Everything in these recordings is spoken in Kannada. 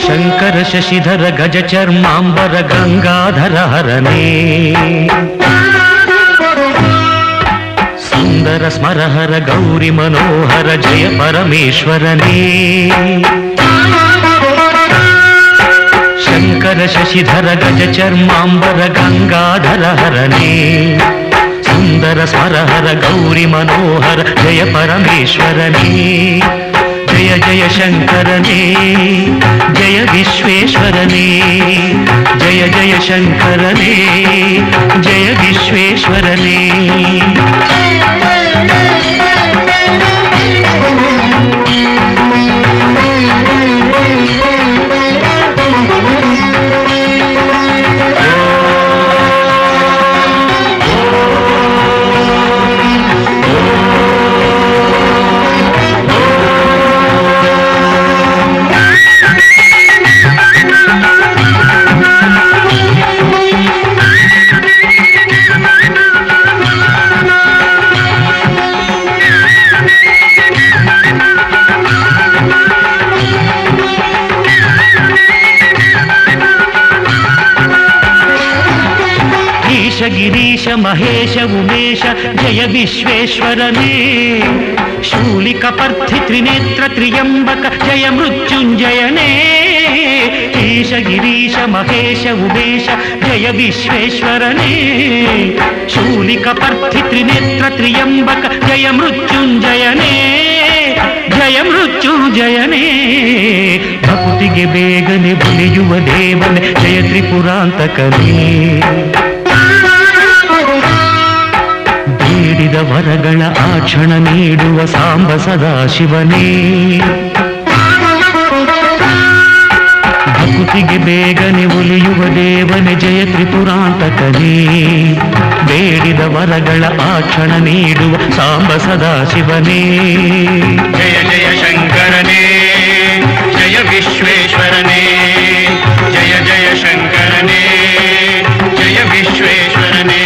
ಶಂಕರ ಶಶಿಧರ ಗಜ ಚರ್ಮಾಂಬರ ಗಂಗಾಧರ ಹರನೇ ಸುಂದರ ಸ್ಮರಹರ ಗೌರಿ ಮನೋಹರ ಜಯ ಪರಮೇಶ್ವರನೇ ಶಂಕರ ಶಶಿಧರ ಗಜ ಚರ್ಮಾಂಬರ ಗಂಗಾಧರ ಹರನೇ ಸುಂದರ ಸ್ಮರಹರ ಗೌರಿ ಮನೋಹರ ಜಯ ಪರಮೇಶ್ವರನೇ ಜಯ ಜಯ ಶಂಕರನೇ ಜಯ ವಿಶ್ವೇಶ್ವರನೇ ಜಯ ಜಯ ಶಂಕರನೇ ಜಯ ವಿಶ್ವೇಶ್ವರನೇ ಗಿರೀಶ ಮಹೇಶ ಉಮೇಶ ಜಯ ವಿಶ್ವೇಶ್ವರನೇ ಶೂಲಿಕ ಪರ್ಥಿ ತ್ರಿನೇತ್ರ ತ್ರಿಯಂಬಕ ಜಯ ಮೃತ್ಯುಂಜಯನೇ ಈಶ ಗಿರೀಶ ಮಹೇಶ ಉಮೇಶ ಜಯ ವಿಶ್ವೇಶ್ವರನೇ ಶೂಲಿಕ ಪರ್ಥಿ ತ್ರಿನೇತ್ರ ತ್ರಿಯಂಬಕ ಜಯ ಮೃತ್ಯುಂಜಯನೇ ಜಯ ಮೃತ್ಯುಂಜಯನೇ ಭಕ್ತಿಗೆ ಬೇಗನೆ ಬಲಿಯುವ ದೇವನೇ ಜಯ ತ್ರಿಪುರಾಂತಕನೇ ಬೇಡಿದ ವರಗಳ ಆ ಕ್ಷಣ ನೀಡುವ ಸಾಂಬ ಸದಾಶಿವನೇ ಭಕ್ತಿಗೆ ಬೇಗನೆ ಒಲಿಯುವ ದೇವನೇ ಜಯ ತ್ರಿಪುರಾಂತಕನೇ ಬೇಡಿದ ವರಗಳ ಆ ಕ್ಷಣ ನೀಡುವ ಸಾಂಬ ಸದಾಶಿವನೇ ಜಯ ಜಯ ಶಂಕರನೇ ಜಯ ವಿಶ್ವೇಶ್ವರನೇ ಜಯ ಜಯ ಶಂಕರನೇ ಜಯ ವಿಶ್ವೇಶ್ವರನೇ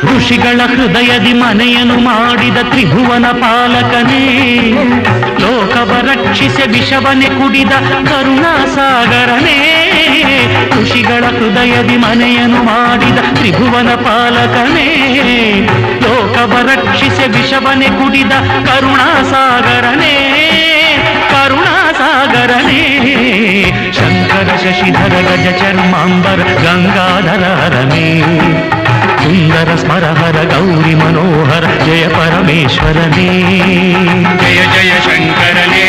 ಋಷಿಗಳ ಹೃದಯದಿ ಮನೆಯನ್ನು ಮಾಡಿದ ತ್ರಿಭುವನ ಪಾಲಕನೇ ಲೋಕವ ರಕ್ಷಿಸಿ ವಿಷವನೆ ಕುಡಿದ ಕರುಣಾಸಾಗರನೇ ಋಷಿಗಳ ಹೃದಯದಿ ಮನೆಯನ್ನು ಮಾಡಿದ ತ್ರಿಭುವನ ಪಾಲಕನೇ ಲೋಕವ ರಕ್ಷಿಸಿ ವಿಷವನೆ ಕುಡಿದ ಕರುಣಾಸಾಗರನೇ ಕರುಣಾಸಾಗರನೇ ಶಂಕರ ಶಶಿಧರ ಗಜ ಚರ್ಮಾಂಬರ ಗಂಗಾಧರ ಹರನೇ ಸುಂದರ ಸ್ಮರಹರ ಗೌರಿ ಮನೋಹರ ಜಯ ಪರಮೇಶ್ವರನೇ ಜಯ ಜಯ ಶಂಕರನೇ